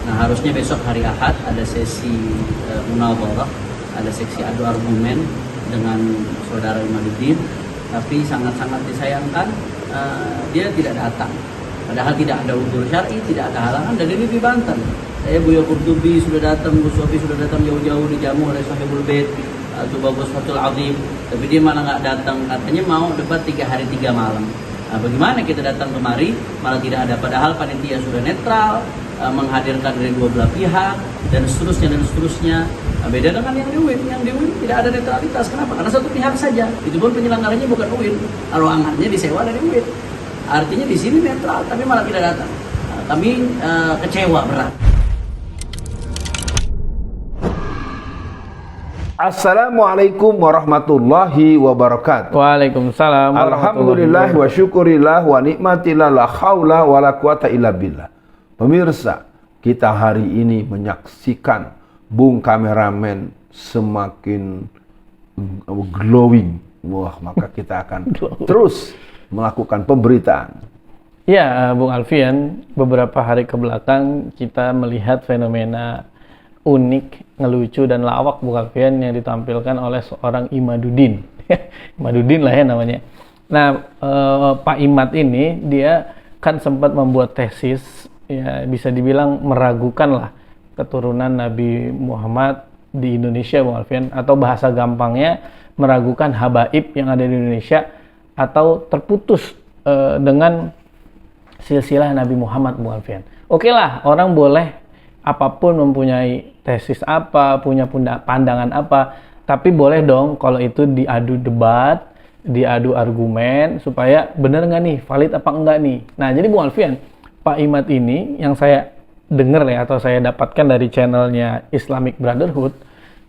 Nah, harusnya besok hari Ahad ada sesi munadharah, ada seksi adu argumen dengan saudara Imaduddin, tapi sangat-sangat disayangkan dia tidak datang. Padahal tidak ada udzur syar'i, tidak ada halangan, dan ini dibantah. Saya Buya Qurtubi sudah datang, Gus Sofi sudah datang jauh-jauh dijamu oleh Sahibul Bait atau Bagus Fatul Azim, tapi dia malah nggak datang. Katanya mau debat 3 hari 3 malam. Nah, bagaimana kita datang kemari malah tidak ada, padahal panitia sudah netral, menghadirkan dari dua belah pihak dan seterusnya. Nah, beda dengan yang di UIN tidak ada netralitas. Kenapa? Karena satu pihak saja. Itu pun penyelenggaranya bukan UIN, ruangannya disewa dari UIN. Artinya di sini netral, tapi malah tidak datang. Nah, kami kecewa berat. Assalamualaikum warahmatullahi wabarakatuh. Waalaikumsalam. Alhamdulillah wa syukurillah wa nikmatillah la haula wa la quwata illa billah. Pemirsa, kita hari ini menyaksikan Bung Kameramen semakin glowing. Wah, maka kita akan terus melakukan pemberitaan. Ya, Bung Alfian, beberapa hari ke belakang kita melihat fenomena unik, ngelucu dan lawak Bung Alfian yang ditampilkan oleh seorang Imaduddin. Imaduddin lah ya namanya. Nah, Pak Imad ini dia kan sempat membuat tesis, ya bisa dibilang meragukan lah keturunan Nabi Muhammad di Indonesia Bung Alfian, atau bahasa gampangnya meragukan habaib yang ada di Indonesia atau terputus dengan silsilah Nabi Muhammad Bung Alfian. Oke lah, orang boleh apapun mempunyai tesis apa, punya pandangan apa, tapi boleh dong kalau itu diadu debat, diadu argumen, supaya benar nggak nih, valid apa enggak nih. Nah, jadi Bung Alfian, Pak Imad ini yang saya dengar ya, atau saya dapatkan dari channelnya Islamic Brotherhood,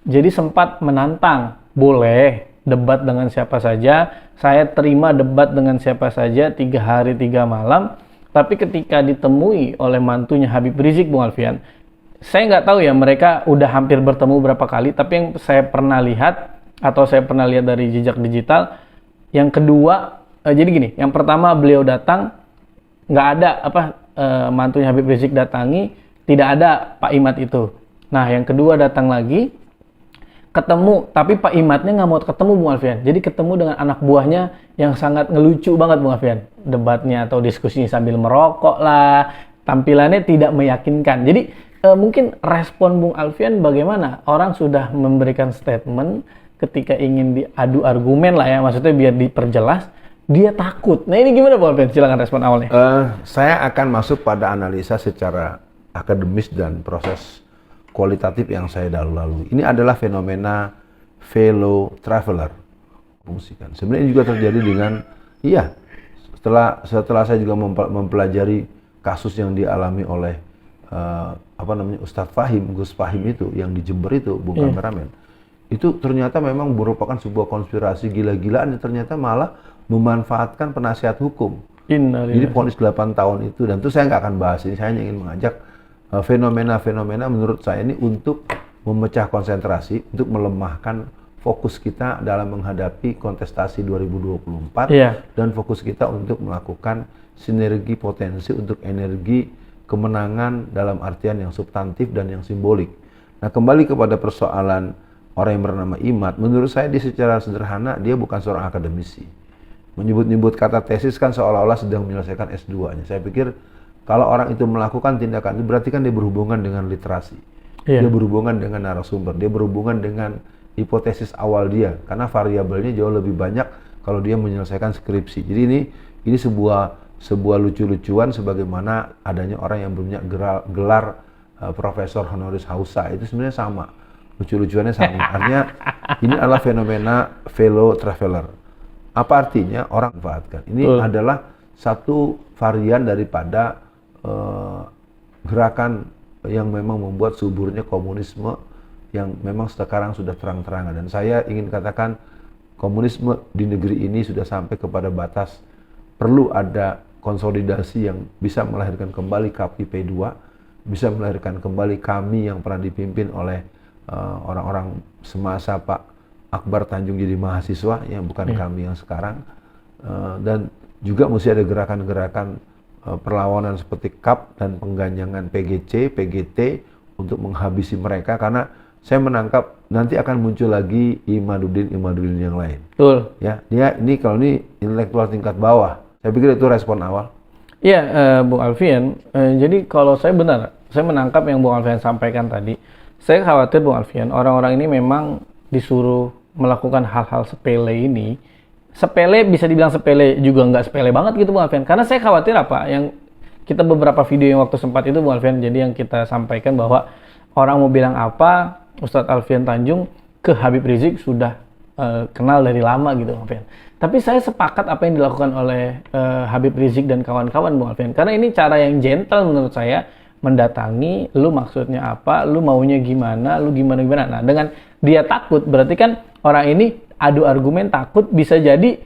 jadi sempat menantang, boleh debat dengan siapa saja, saya terima debat dengan siapa saja 3 hari 3 malam, tapi ketika ditemui oleh mantunya Habib Rizik Bung Alfian, saya nggak tahu ya mereka udah hampir bertemu berapa kali, tapi yang saya pernah lihat atau saya pernah lihat dari jejak digital, yang kedua, jadi gini, yang pertama beliau datang, nggak ada mantunya Habib Rizik datangi, tidak ada Pak Imad itu. Nah, yang kedua datang lagi, ketemu, tapi Pak Imadnya nggak mau ketemu Bung Alfian, jadi ketemu dengan anak buahnya yang sangat ngelucu banget Bung Alfian, debatnya atau diskusinya sambil merokok lah, tampilannya tidak meyakinkan. Jadi mungkin respon Bung Alfian bagaimana? Orang sudah memberikan statement ketika ingin diadu argumen lah ya, maksudnya biar diperjelas, dia takut. Nah, ini gimana Bung Alfian? Silakan respon awalnya. Saya akan masuk pada analisa secara akademis dan proses kualitatif yang saya lalui. Ini adalah fenomena fellow traveler. Fungsikan. Sebenarnya juga terjadi dengan, setelah saya juga mempelajari kasus yang dialami oleh Ustadz Fahim, Gus Fahim itu yang di Jember itu, Bung Kameramen, itu ternyata memang merupakan sebuah konspirasi gila-gilaan yang ternyata malah memanfaatkan penasihat hukum. Jadi vonis 8 tahun itu, dan itu saya nggak akan bahas ini, saya hanya ingin mengajak fenomena-fenomena menurut saya ini untuk memecah konsentrasi, untuk melemahkan fokus kita dalam menghadapi kontestasi 2024, dan fokus kita untuk melakukan sinergi potensi untuk energi kemenangan dalam artian yang substantif dan yang simbolik. Nah, kembali kepada persoalan orang yang bernama Imad, menurut saya dia secara sederhana, dia bukan seorang akademisi. Menyebut-nyebut kata tesis kan seolah-olah sedang menyelesaikan S2-nya. Saya pikir kalau orang itu melakukan tindakan itu berarti kan dia berhubungan dengan literasi. Dia berhubungan dengan narasumber, dia berhubungan dengan hipotesis awal dia, karena variabelnya jauh lebih banyak kalau dia menyelesaikan skripsi. Jadi ini sebuah lucu-lucuan, sebagaimana adanya orang yang punya gelar profesor honoris causa, itu sebenarnya sama, lucu-lucuannya sama. Artinya ini adalah fenomena fellow traveler. Apa artinya? Orang manfaatkan. Ini adalah satu varian daripada gerakan yang memang membuat suburnya komunisme yang memang sekarang sudah terang-terangan. Dan saya ingin katakan komunisme di negeri ini sudah sampai kepada batas perlu ada konsolidasi yang bisa melahirkan kembali KPP 2, bisa melahirkan kembali kami yang pernah dipimpin oleh orang-orang semasa Pak Akbar Tanjung jadi mahasiswa, yang bukan kami yang sekarang, dan juga mesti ada gerakan-gerakan perlawanan seperti KAP dan pengganjangan PGC, PGT untuk menghabisi mereka, karena saya menangkap nanti akan muncul lagi Imaduddin yang lain. Betul. Ya, dia ini kalau ini intelektual tingkat bawah. Saya pikir itu respon awal. Iya, Bung Alfian. Jadi kalau saya benar, saya menangkap yang Bung Alfian sampaikan tadi. Saya khawatir Bung Alfian, orang-orang ini memang disuruh melakukan hal-hal sepele ini. Sepele bisa dibilang sepele juga nggak sepele banget gitu Bung Alfian. Karena saya khawatir apa? Yang kita beberapa video yang waktu sempat itu Bung Alfian, jadi yang kita sampaikan bahwa orang mau bilang apa, Ustadz Alfian Tanjung ke Habib Rizik sudah kenal dari lama gitu Bung Alfian. Tapi saya sepakat apa yang dilakukan oleh Habib Rizik dan kawan-kawan Bung Alfian. Karena ini cara yang gentle menurut saya, mendatangi, lu maksudnya apa, lu maunya gimana, lu gimana-gimana. Nah, dengan dia takut, berarti kan orang ini adu argumen, takut, bisa jadi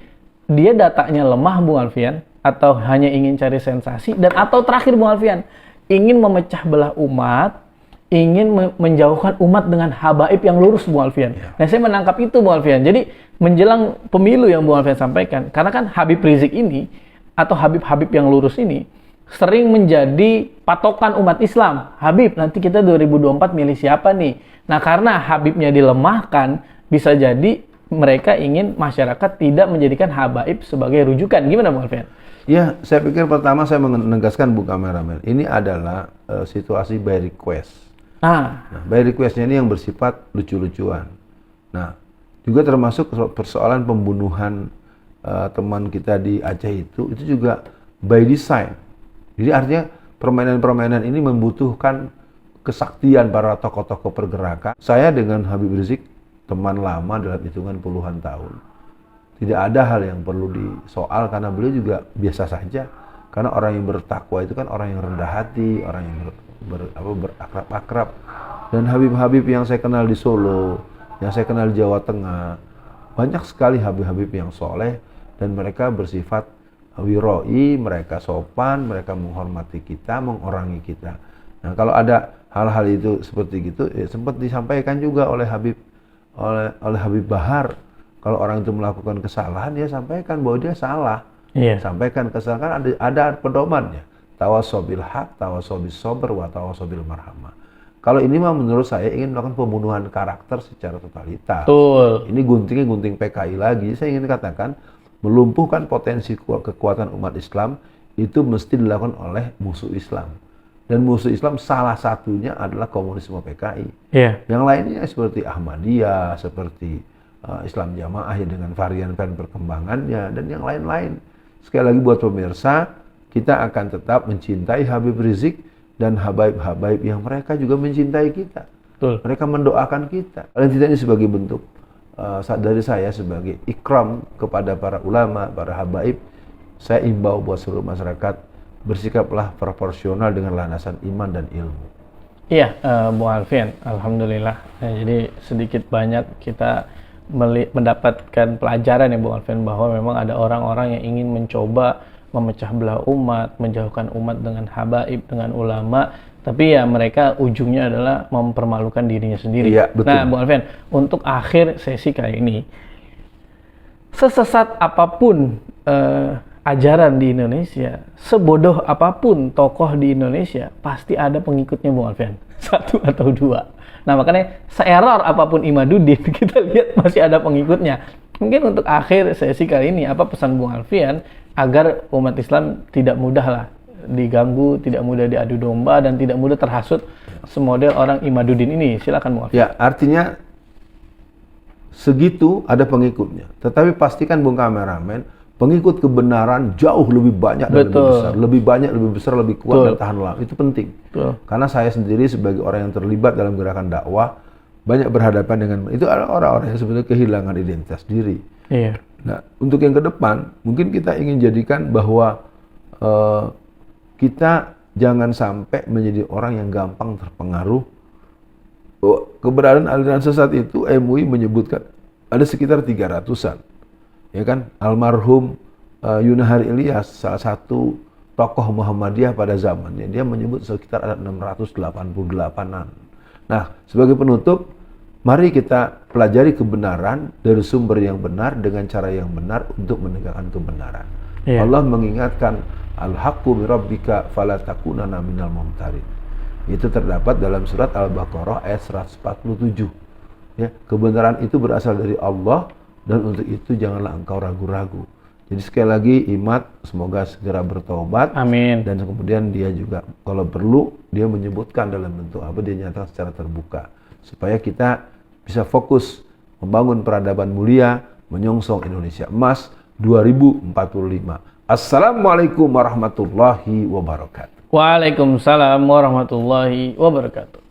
dia datanya lemah Bung Alfian, atau hanya ingin cari sensasi, dan atau terakhir Bung Alfian, ingin memecah belah umat, ingin menjauhkan umat dengan habaib yang lurus Bung Alfian. Nah, saya menangkap itu Bung Alfian. Jadi menjelang pemilu yang Bung Alfian sampaikan, karena kan Habib Rizik ini atau Habib-Habib yang lurus ini sering menjadi patokan umat Islam. Habib, nanti kita 2024 milih siapa nih? Nah, karena Habibnya dilemahkan, bisa jadi mereka ingin masyarakat tidak menjadikan habaib sebagai rujukan. Gimana Bung Alfian? Ya, saya pikir pertama saya menegaskan Bung Kameramen, ini adalah situasi by request. Nah, by requestnya ini yang bersifat lucu-lucuan. Nah, juga termasuk persoalan pembunuhan teman kita di Aceh itu juga by design. Jadi artinya permainan-permainan ini membutuhkan kesaktian para tokoh-tokoh pergerakan. Saya dengan Habib Rizik teman lama dalam hitungan puluhan tahun. Tidak ada hal yang perlu disoal karena beliau juga biasa saja. Karena orang yang bertakwa itu kan orang yang rendah hati, orang yang berakrab-akrab. Dan Habib-Habib yang saya kenal di Solo, yang saya kenal di Jawa Tengah, banyak sekali Habib-Habib yang soleh dan mereka bersifat wiroi, mereka sopan, mereka menghormati kita, mengorangi kita. Nah, kalau ada hal-hal itu seperti gitu, sempat disampaikan juga oleh Habib Bahar. Kalau orang itu melakukan kesalahan, dia sampaikan bahwa dia salah. Sampaikan kesalahan, ada pedomannya. Tawasobil haq, tawasobil sober, wa tawasobil marhamah. Kalau ini mah menurut saya ingin melakukan pembunuhan karakter secara totalitas. Betul. Ini guntingnya gunting PKI lagi. Saya ingin katakan, melumpuhkan potensi kekuatan umat Islam itu mesti dilakukan oleh musuh Islam. Dan musuh Islam salah satunya adalah komunisme PKI. Yang lainnya seperti Ahmadiyah, seperti Islam Jamaah dengan varian-varian perkembangannya, dan yang lain-lain. Sekali lagi buat pemirsa, kita akan tetap mencintai Habib Rizik dan habaib-habaib yang mereka juga mencintai kita. Betul. Mereka mendoakan kita. Paling tidak ini sebagai bentuk dari saya sebagai ikram kepada para ulama, para habaib. Saya imbau buat seluruh masyarakat, bersikaplah proporsional dengan landasan iman dan ilmu. Iya, Bung Alfian, alhamdulillah. Nah, jadi sedikit banyak kita mendapatkan pelajaran ya Bung Alfian, bahwa memang ada orang-orang yang ingin mencoba memecah belah umat, menjauhkan umat dengan habaib, dengan ulama, tapi ya mereka ujungnya adalah mempermalukan dirinya sendiri. Iya, betul. Nah, Bung Alfian, untuk akhir sesi kali ini, sesesat apapun ajaran di Indonesia, sebodoh apapun tokoh di Indonesia, pasti ada pengikutnya Bung Alfian. Satu atau dua. Nah, makanya seerror apapun Imaduddin, kita lihat masih ada pengikutnya. Mungkin untuk akhir sesi kali ini, apa pesan Bung Alfian agar umat Islam tidak mudah lah diganggu, tidak mudah diadu domba, dan tidak mudah terhasut semodel orang Imaduddin ini? Silakan Bung Alfian. Ya, artinya segitu ada pengikutnya. Tetapi pastikan Bung Kameramen, pengikut kebenaran jauh lebih banyak dan lebih besar. Lebih banyak, lebih besar, lebih kuat dan tahan lama. Itu penting. Karena saya sendiri sebagai orang yang terlibat dalam gerakan dakwah, banyak berhadapan dengan itu adalah orang-orang yang sebetulnya kehilangan identitas diri. Nah, untuk yang ke depan, mungkin kita ingin jadikan bahwa kita jangan sampai menjadi orang yang gampang terpengaruh. Keberadaan aliran sesat itu, MUI menyebutkan ada sekitar 300-an. Ya kan, almarhum Yunahar Ilyas, salah satu tokoh Muhammadiyah pada zamannya, dia menyebut sekitar ada 688-an. Nah, sebagai penutup, mari kita pelajari kebenaran dari sumber yang benar dengan cara yang benar untuk menegakkan kebenaran. Iya. Allah mengingatkan al-haqqu birabbika fala takunanna minal mumtarin. Itu terdapat dalam surat Al-Baqarah ayat 147. Ya, kebenaran itu berasal dari Allah dan untuk itu janganlah engkau ragu-ragu. Jadi sekali lagi Imad semoga segera bertobat. Amin. Dan kemudian dia juga kalau perlu dia menyebutkan dalam bentuk apa, dia nyatakan secara terbuka supaya kita bisa fokus membangun peradaban mulia, menyongsong Indonesia Emas 2045. Assalamualaikum warahmatullahi wabarakatuh. Waalaikumsalam warahmatullahi wabarakatuh.